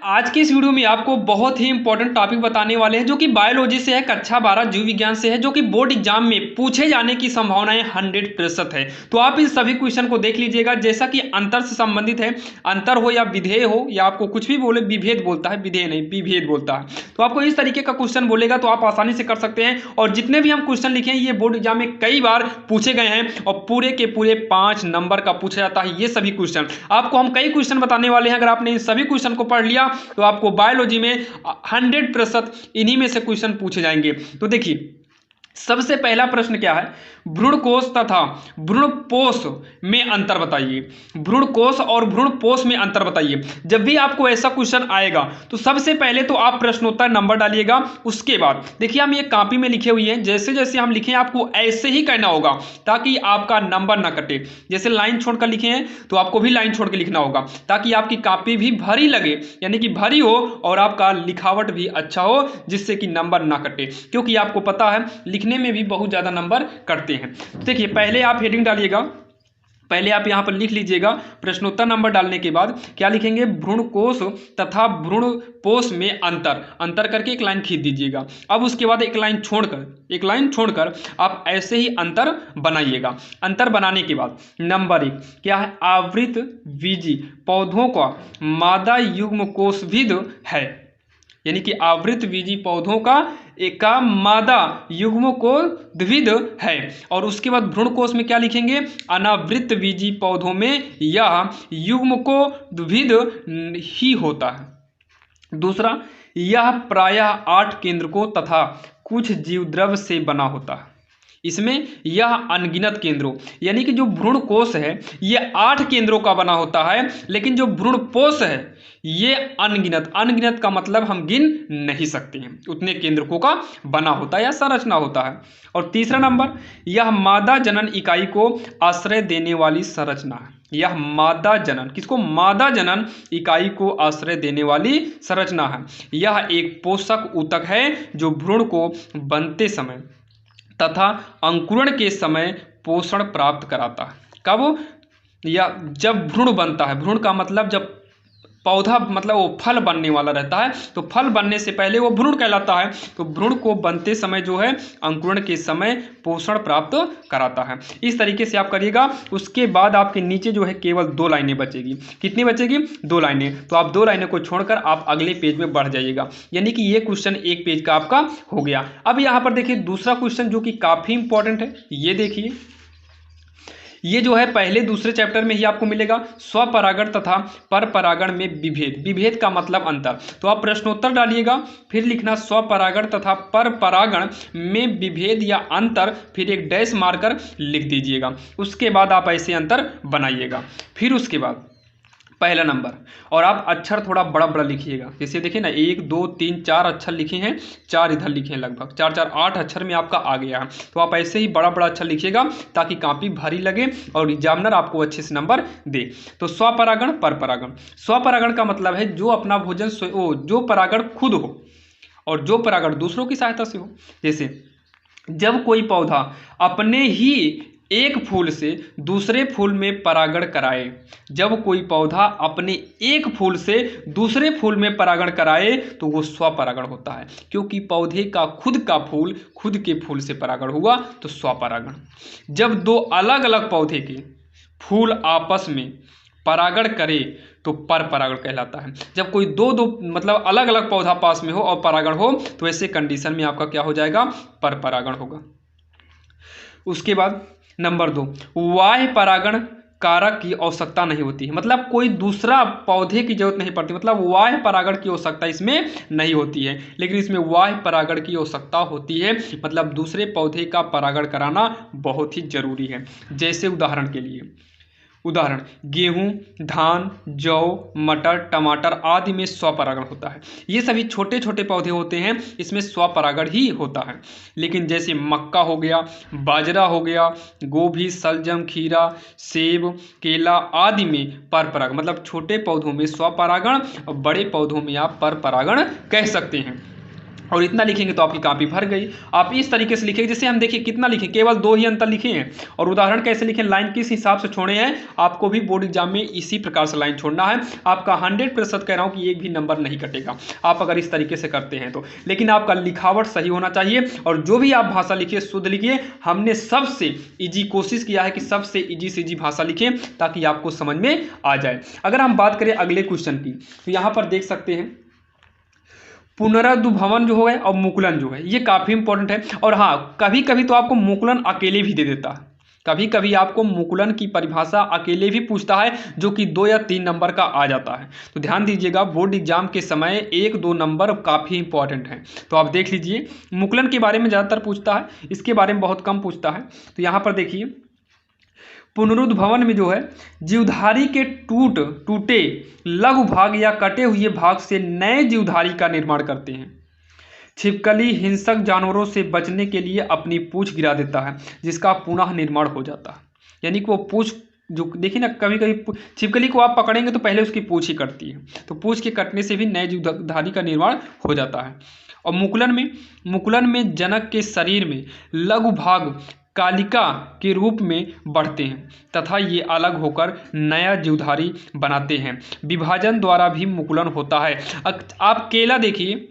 आज की इस वीडियो में आपको बहुत ही इंपॉर्टेंट टॉपिक बताने वाले हैं जो कि बायोलॉजी से है, कक्षा 12 जीव विज्ञान से है, जो कि बोर्ड एग्जाम में पूछे जाने की संभावनाएं 100% है। तो आप इन सभी क्वेश्चन को देख लीजिएगा, जैसा कि अंतर से संबंधित है। अंतर हो या विधेय हो या आपको कुछ भी बोले, विभेद बोलता है, विधेय नहीं विभेद बोलता है। तो आपको इस तरीके का क्वेश्चन बोलेगा तो आप आसानी से कर सकते हैं। और जितने भी हम क्वेश्चन लिखे हैं ये बोर्ड एग्जाम में कई बार पूछे गए हैं और पूरे के पूरे 5 नंबर का पूछा जाता है। ये सभी क्वेश्चन आपको हम कई क्वेश्चन बताने वाले हैं। अगर आपने इन सभी क्वेश्चन को पढ़ लिया तो आपको बायोलॉजी में 100% इन्हीं में से क्वेश्चन पूछे जाएंगे। तो देखिए, सबसे पहला प्रश्न क्या है, भ्रूणकोश तथा भ्रूणपोष में अंतर बताइए। भ्रूणकोश और भ्रूणपोष में अंतर बताइए। जब भी आपको ऐसा क्वेश्चन आएगा तो सबसे पहले तो आप प्रश्नोत्तर नंबर डालिएगा। उसके बाद देखिए, हम ये कॉपी में लिखे हुए हैं, जैसे जैसे हम लिखे आपको ऐसे ही करना होगा ताकि आपका नंबर ना कटे। जैसे लाइन छोड़कर लिखे हैं तो आपको भी लाइन छोड़ के लिखना होगा ताकि आपकी कॉपी भी भरी लगे, यानी कि भरी हो और आपका लिखावट भी अच्छा हो, जिससे कि नंबर ना कटे। क्योंकि आपको पता है लिखने में भी बहुत ज्यादा नंबर कटते हैं। देखिए, पहले आप हेडिंग डालिएगा, पहले आप यहां पर लिख लीजिएगा। प्रश्नोत्तर नंबर डालने के बाद क्या लिखेंगे, भ्रूणकोश तथा भ्रूणपोष में अंतर, अंतर करके एक लाइन खींच दीजिएगा। अब उसके बाद एक लाइन छोड़कर आप ऐसे ही अंतर बनाइएगा। अंतर बनाने के बाद नंबर 1 क्या है, आवृत बीजी पौधों का मादा युग्मकोषविद है, यानी कि आवृत बीजी पौधों का मादा युग्मकोषविद है। और उसके बाद भ्रूणकोश में क्या लिखेंगे, अनावृत बीजी पौधों में यह युग्मकोषविद ही होता है। दूसरा, यह प्रायः 8 केंद्रकों तथा कुछ जीवद्रव्य से बना होता है। इसमें यह अनगिनत केंद्रों, यानी कि जो भ्रूणकोश है ये 8 केंद्रों का बना होता है, लेकिन जो भ्रूणपोष है ये अनगिनत का मतलब हम गिन नहीं सकते हैं, उतने केंद्रकों का बना होता है या संरचना होता है। और तीसरा नंबर, यह मादा जनन इकाई को आश्रय देने वाली संरचना है। यह मादा जनन, किसको, मादा जनन इकाई को आश्रय देने वाली संरचना है। यह एक पोषक ऊतक है जो भ्रूण को बनते समय तथा अंकुरण के समय पोषण प्राप्त कराता है। कब, या जब भ्रूण बनता है। भ्रूण का मतलब जब पौधा, मतलब वो फल बनने वाला रहता है, तो फल बनने से पहले वो भ्रूण कहलाता है। तो भ्रूण को बनते समय जो है अंकुरण के समय पोषण प्राप्त कराता है। इस तरीके से आप करिएगा। उसके बाद आपके नीचे जो है केवल 2 लाइनें बचेगी। कितनी बचेगी, 2 लाइनें। तो आप 2 लाइनें को छोड़कर आप अगले पेज में बढ़ जाइएगा, यानी कि ये क्वेश्चन एक पेज का आपका हो गया। अब यहाँ पर देखिए दूसरा क्वेश्चन जो कि काफी इंपॉर्टेंट है, ये देखिए, ये जो है पहले दूसरे चैप्टर में ही आपको मिलेगा। स्वपरागण तथा परपरागण में विभेद, विभेद का मतलब अंतर। तो आप प्रश्नोत्तर डालिएगा, फिर लिखना स्वपरागण तथा परपरागण में विभेद या अंतर, फिर एक डैश मारकर लिख दीजिएगा। उसके बाद आप ऐसे अंतर बनाइएगा। फिर उसके बाद पहला नंबर, और आप अक्षर थोड़ा बड़ा बड़ा लिखिएगा। जैसे देखिए ना, 1 2 3 4 अक्षर लिखे हैं, 4 इधर लिखे हैं, लगभग 4 4 8 अक्षर में आपका आ गया है। तो आप ऐसे ही बड़ा बड़ा अक्षर लिखिएगा ताकि कॉपी भारी लगे और एग्जामिनर आपको अच्छे से नंबर दे। तो स्वपरागण परपरागण, स्वपरागण का मतलब है जो अपना भोजन जो परागण खुद हो और जो परागण दूसरों की सहायता से हो। जैसे जब कोई पौधा अपने ही एक फूल से दूसरे फूल में परागण कराए, जब कोई पौधा अपने एक फूल से दूसरे फूल में परागण कराए तो वो स्वपरागण होता है, क्योंकि पौधे का खुद का फूल खुद के फूल से परागण हुआ तो स्वपरागण। जब 2 अलग अलग पौधे के फूल आपस में परागण करे तो परपरागण कहलाता है। जब कोई दो मतलब अलग अलग पौधा पास में हो और परागण हो तो ऐसे कंडीशन में आपका क्या हो जाएगा, परपरागण होगा। उसके बाद नंबर 2, बाह्य परागण कारक की आवश्यकता नहीं होती है, मतलब कोई दूसरा पौधे की जरूरत नहीं पड़ती, मतलब बाह्य परागण की आवश्यकता इसमें नहीं होती है। लेकिन इसमें बाह्य परागण की आवश्यकता होती है, मतलब दूसरे पौधे का परागण कराना बहुत ही जरूरी है। जैसे उदाहरण के लिए, उदाहरण गेहूं, धान, जौ, मटर, टमाटर आदि में स्वपरागण होता है। ये सभी छोटे छोटे पौधे होते हैं, इसमें स्वपरागण ही होता है। लेकिन जैसे मक्का हो गया, बाजरा हो गया, गोभी, सलजम, खीरा, सेब, केला आदि में परपरागण, मतलब छोटे पौधों में स्वपरागण और बड़े पौधों में आप परपरागण कह सकते हैं। और इतना लिखेंगे तो आपकी कॉपी भर गई। आप इस तरीके से लिखेंगे, जैसे हम देखिए कितना लिखे, केवल 2 ही अंतर लिखे हैं। और उदाहरण कैसे लिखें, लाइन किस हिसाब से छोड़े हैं, आपको भी बोर्ड एग्जाम में इसी प्रकार से लाइन छोड़ना है। आपका 100% कह रहा हूं कि एक भी नंबर नहीं कटेगा आप अगर इस तरीके से करते हैं तो। लेकिन आपका लिखावट सही होना चाहिए और जो भी आप भाषा लिखिए शुद्ध लिखिए। हमने सबसे ईजी कोशिश किया है कि सबसे ईजी से ईजी भाषा लिखें ताकि आपको समझ में आ जाए। अगर हम बात करें अगले क्वेश्चन की तो यहां पर देख सकते हैं पुनरुद्भवन जो है और मुकुलन जो है ये काफ़ी इंपॉर्टेंट है। और हाँ, कभी कभी तो आपको मुकुलन अकेले भी दे देता है, कभी कभी आपको मुकुलन की परिभाषा अकेले भी पूछता है जो कि 2 या 3 नंबर का आ जाता है। तो ध्यान दीजिएगा, बोर्ड एग्जाम के समय 1-2 नंबर काफ़ी इंपॉर्टेंट हैं। तो आप देख लीजिए, मुकुलन के बारे में ज़्यादातर पूछता है, इसके बारे में बहुत कम पूछता है। तो यहाँ पर देखिए पुनरुद्भवन में जो है जीवधारी के टूटे लघु भाग या कटे हुए भाग से नए जीवधारी का निर्माण करते हैं। छिपकली हिंसक जानवरों से बचने के लिए अपनी पूंछ गिरा देता है जिसका पुनः निर्माण हो जाता है। यानी कि वो पूंछ जो देखिए ना, कभी कभी छिपकली को आप पकड़ेंगे तो पहले उसकी पूंछ ही कटती है, तो पूंछ के कटने से भी नए जीवधारी का निर्माण हो जाता है। और मुकुलन में जनक के शरीर में लघु भाग कालिका के रूप में बढ़ते हैं तथा ये अलग होकर नया जीवधारी बनाते हैं। विभाजन द्वारा भी मुकुलन होता है। आप केला देखिए,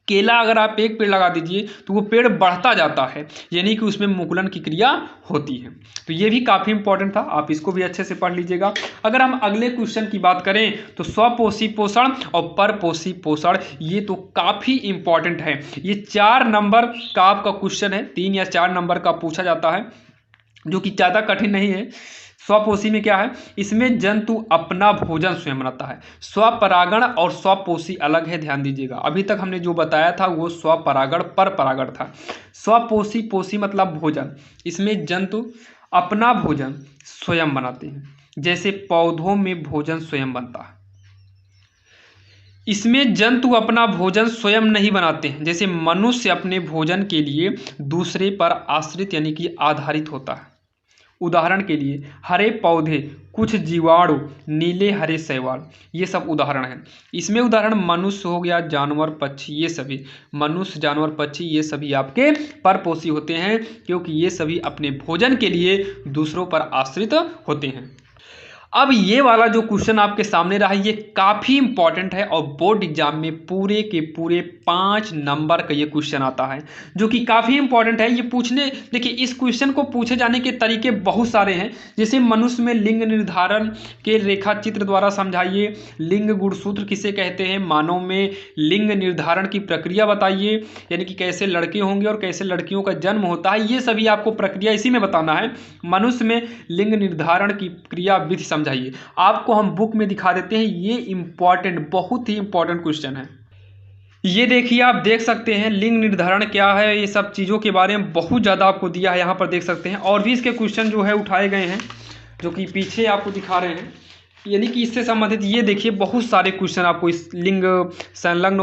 केला अगर आप एक पेड़ लगा दीजिए तो वो पेड़ बढ़ता जाता है, यानी कि उसमें मुकुलन की क्रिया होती है। तो ये भी काफ़ी इंपॉर्टेंट था, आप इसको भी अच्छे से पढ़ लीजिएगा। अगर हम अगले क्वेश्चन की बात करें तो स्वपोषी पोषण और परपोषी पोषण ये तो काफ़ी इंपॉर्टेंट है। ये 4 नंबर का आपका क्वेश्चन है, 3 या 4 नंबर का पूछा जाता है जो कि ज़्यादा कठिन नहीं है। स्वपोषी में क्या है, इसमें जंतु अपना भोजन स्वयं बनाता है। स्वपरागण और स्वपोषी अलग है, ध्यान दीजिएगा। अभी तक हमने जो बताया था वो स्वपरागण पर परागण था। स्वपोषी पोषी मतलब भोजन, इसमें जंतु अपना भोजन स्वयं बनाते हैं, जैसे पौधों में भोजन स्वयं बनता है। इसमें जंतु अपना भोजन स्वयं नहीं बनाते हैं, जैसे मनुष्य अपने भोजन के लिए दूसरे पर आश्रित यानी कि आधारित होता है। उदाहरण के लिए हरे पौधे, कुछ जीवाणु, नीले हरे शैवाल, ये सब उदाहरण हैं। इसमें उदाहरण मनुष्य हो गया, जानवर पक्षी, ये सभी मनुष्य जानवर पक्षी ये सभी आपके परपोषी होते हैं क्योंकि ये सभी अपने भोजन के लिए दूसरों पर आश्रित होते हैं। अब ये वाला जो क्वेश्चन आपके सामने रहा ये काफ़ी इंपॉर्टेंट है और बोर्ड एग्जाम में पूरे के पूरे 5 नंबर का ये क्वेश्चन आता है जो कि काफ़ी इंपॉर्टेंट है। ये पूछने देखिए, इस क्वेश्चन को पूछे जाने के तरीके बहुत सारे हैं, जैसे मनुष्य में लिंग निर्धारण के रेखा चित्र द्वारा समझाइए, लिंग गुणसूत्र किसे कहते हैं, मानव में लिंग निर्धारण की प्रक्रिया बताइए, यानी कि कैसे लड़के होंगे और कैसे लड़कियों का जन्म होता है, ये सभी आपको प्रक्रिया इसी में बताना है। मनुष्य में लिंग निर्धारण की क्रिया विधि समझाइए। आपको हम बुक में दिखा देते हैं, ये इंपॉर्टेंट बहुत ही इंपॉर्टेंट क्वेश्चन है। ये देखिए, आप देख सकते हैं लिंग निर्धारण क्या है, ये सब चीज़ों के बारे में बहुत ज़्यादा आपको दिया है, यहाँ पर देख सकते हैं। और भी इसके क्वेश्चन जो है उठाए गए हैं जो कि पीछे आपको दिखा रहे हैं, यानी कि इससे संबंधित ये देखिए बहुत सारे क्वेश्चन आपको इस लिंग संलग्न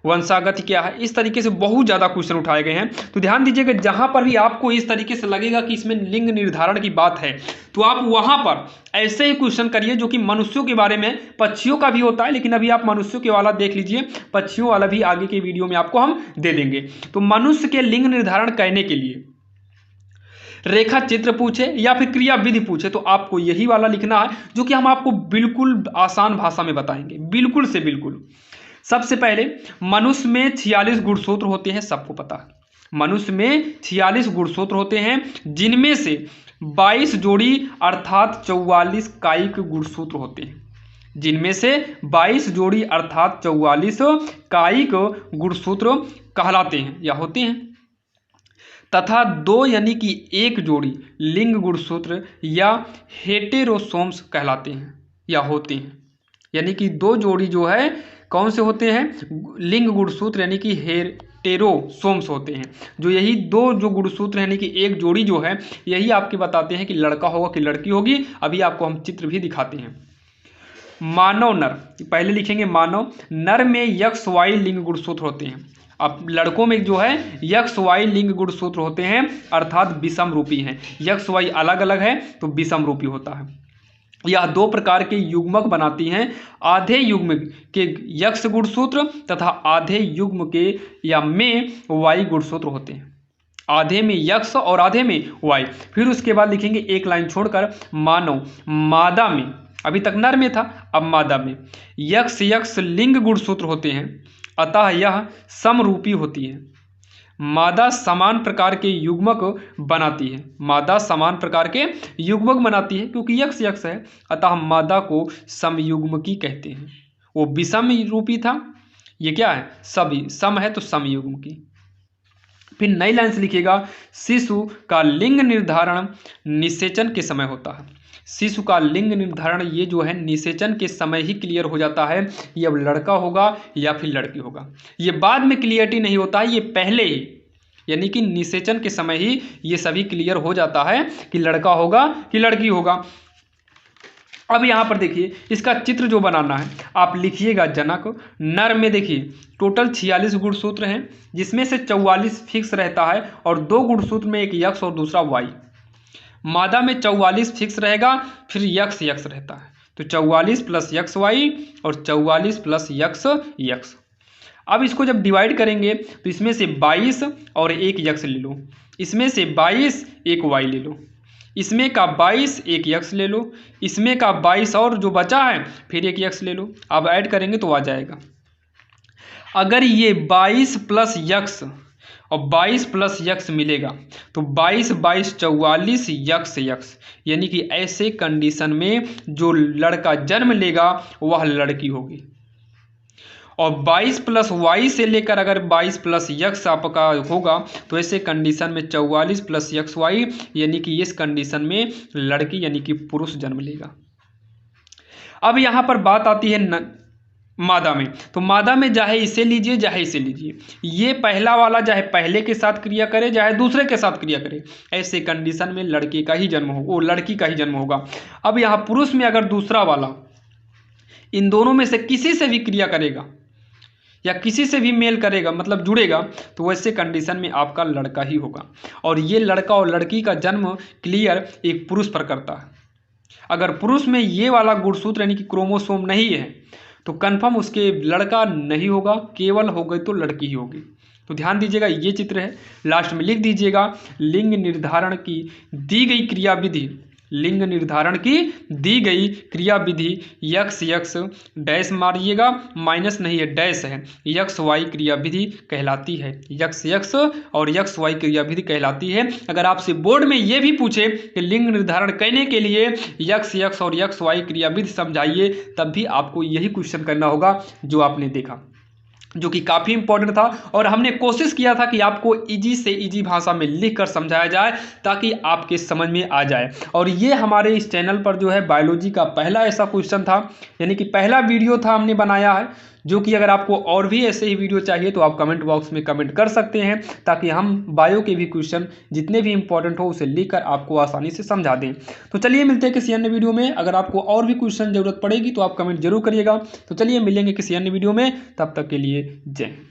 वंशागति क्या है, इस तरीके से बहुत ज़्यादा क्वेश्चन उठाए गए हैं। तो ध्यान दीजिएगा, जहाँ पर भी आपको इस तरीके से लगेगा कि इसमें लिंग निर्धारण की बात है तो आप वहाँ पर ऐसे ही क्वेश्चन करिए जो कि मनुष्यों के बारे में, पक्षियों का भी होता है लेकिन अभी आप मनुष्यों के वाला देख लीजिए, पक्षियों वाला भी आगे के वीडियो में आपको हम दे देंगे। तो मनुष्य के लिंग निर्धारण करने के लिए रेखा चित्र पूछे या फिर क्रिया विधि पूछे तो आपको यही वाला लिखना है जो कि हम आपको बिल्कुल आसान भाषा में बताएंगे, बिल्कुल से बिल्कुल। सबसे पहले मनुष्य में 46 गुणसूत्र होते हैं, सबको पता है। मनुष्य में 46 गुणसूत्र होते हैं जिनमें से 22 जोड़ी अर्थात 44 कायिक गुणसूत्र होते हैं, जिनमें से 22 जोड़ी अर्थात 44 कायिक गुणसूत्र कहलाते हैं या होते हैं, तथा 2 यानी कि 1 जोड़ी लिंग गुणसूत्र या हेटेरोसोम्स कहलाते हैं या होते हैं। यानी कि 2 जोड़ी जो है कौन से होते हैं, लिंग गुणसूत्र यानी कि हेटेरोसोम्स होते हैं। जो यही 2 जो गुणसूत्र यानी कि 1 जोड़ी जो है यही आपके बताते हैं कि लड़का होगा कि लड़की होगी। अभी आपको हम चित्र भी दिखाते हैं। मानव नर, पहले लिखेंगे मानव नर में यक्ष वाई लिंग गुणसूत्र होते हैं। अब लड़कों में जो है यक्ष वाई लिंग गुणसूत्र होते हैं अर्थात विषम रूपी हैं। यक्ष वाई अलग अलग है तो विषम रूपी होता है। यह दो प्रकार के युग्मक बनाती हैं। आधे युग्म के यक्ष गुणसूत्र तथा आधे युग्म के या में वाई गुणसूत्र होते हैं। आधे में यक्ष और आधे में वाई। फिर उसके बाद लिखेंगे एक लाइन छोड़कर, मानव मादा में, अभी तक नर में था, अब मादा में यक्ष यक्ष लिंग गुणसूत्र होते हैं, अतः यह समरूपी होती है। मादा समान प्रकार के युग्मक बनाती है। मादा समान प्रकार के युग्मक बनाती है क्योंकि यक्ष यक्ष है, अतः मादा को समयुग्मकी कहते हैं। वो विषम रूपी था, ये क्या है, सभी सम है तो समयुग्मकी। फिर नई लाइन से लिखिएगा, शिशु का लिंग निर्धारण निषेचन के समय होता है। शिशु का लिंग निर्धारण ये जो है निषेचन के समय ही क्लियर हो जाता है, ये अब लड़का होगा या फिर लड़की होगा। ये बाद में क्लियरिटी नहीं होता है, ये पहले ही, यानी कि निषेचन के समय ही ये सभी क्लियर हो जाता है कि लड़का होगा कि लड़की होगा। अब यहाँ पर देखिए इसका चित्र जो बनाना है, आप लिखिएगा जनक। नर में देखिए टोटल 46 गुणसूत्र हैं, जिसमें से 44 फिक्स रहता है और 2 गुणसूत्र में एक यक्ष और दूसरा वाई। मादा में 44 फिक्स रहेगा, फिर यक्ष यक्ष रहता है, तो 44 प्लस यक्ष वाई और 44 प्लस यक्ष यक्ष। अब इसको जब डिवाइड करेंगे तो इसमें से 22 और एक यक्ष ले लो, इसमें से 22 एक वाई ले लो, इसमें का 22 एक यक्ष ले लो, इसमें का 22 और जो बचा है फिर एक यक्ष ले लो। अब ऐड करेंगे तो आ जाएगा। अगर ये 22 प्लस यक्ष और 22 प्लस यक्ष मिलेगा तो 22 22 44 यक्ष यक्ष, यानी कि ऐसे कंडीशन में जो लड़का जन्म लेगा वह लड़की होगी। और 22 प्लस वाई से लेकर अगर 22 प्लस यक्ष आपका होगा तो ऐसे कंडीशन में 44 प्लस यक्ष वाई, यानी कि इस कंडीशन में लड़की यानी कि पुरुष जन्म लेगा। अब यहाँ पर बात आती है मादा में, तो मादा में चाहे इसे लीजिए चाहे इसे लीजिए, ये पहला वाला चाहे पहले के साथ क्रिया करे चाहे दूसरे के साथ क्रिया करे, ऐसे कंडीशन में लड़के का ही जन्म होगा, वो लड़की का ही जन्म होगा। अब यहाँ पुरुष में अगर दूसरा वाला इन दोनों में से किसी से भी क्रिया करेगा या किसी से भी मेल करेगा, मतलब जुड़ेगा, तो वैसे कंडीशन में आपका लड़का ही होगा। और ये लड़का और लड़की का जन्म क्लियर एक पुरुष पर करता है। अगर पुरुष में ये वाला गुणसूत्र यानी कि क्रोमोसोम नहीं है तो कंफर्म उसके लड़का नहीं होगा, केवल हो गई तो लड़की ही होगी। तो ध्यान दीजिएगा, ये चित्र है, लास्ट में लिख दीजिएगा लिंग निर्धारण की दी गई क्रिया विधि, लिंग निर्धारण की दी गई क्रिया विधि यक्ष यक्ष डैश मारिएगा, माइनस नहीं है डैश है, यक्ष वाई क्रिया विधि कहलाती है। यक्ष यक्ष और यक्ष वाई क्रिया विधि कहलाती है। अगर आपसे बोर्ड में ये भी पूछे कि लिंग निर्धारण करने के लिए यक्ष यक्ष और यक्ष वाई क्रिया विधि समझाइए, तब भी आपको यही क्वेश्चन करना होगा जो आपने देखा, जो कि काफ़ी इंपॉर्टेंट था। और हमने कोशिश किया था कि आपको इजी से इजी भाषा में लिख कर समझाया जाए ताकि आपके समझ में आ जाए। और ये हमारे इस चैनल पर जो है बायोलॉजी का पहला ऐसा क्वेश्चन था, यानी कि पहला वीडियो था हमने बनाया है, जो कि अगर आपको और भी ऐसे ही वीडियो चाहिए तो आप कमेंट बॉक्स में कमेंट कर सकते हैं, ताकि हम बायो के भी क्वेश्चन जितने भी इंपॉर्टेंट हो उसे लिखकर आपको आसानी से समझा दें। तो चलिए मिलते हैं किसी अन्य वीडियो में। अगर आपको और भी क्वेश्चन ज़रूरत पड़ेगी तो आप कमेंट जरूर करिएगा। तो चलिए मिलेंगे किसी अन्य वीडियो में, तब तक के लिए जय हिंद।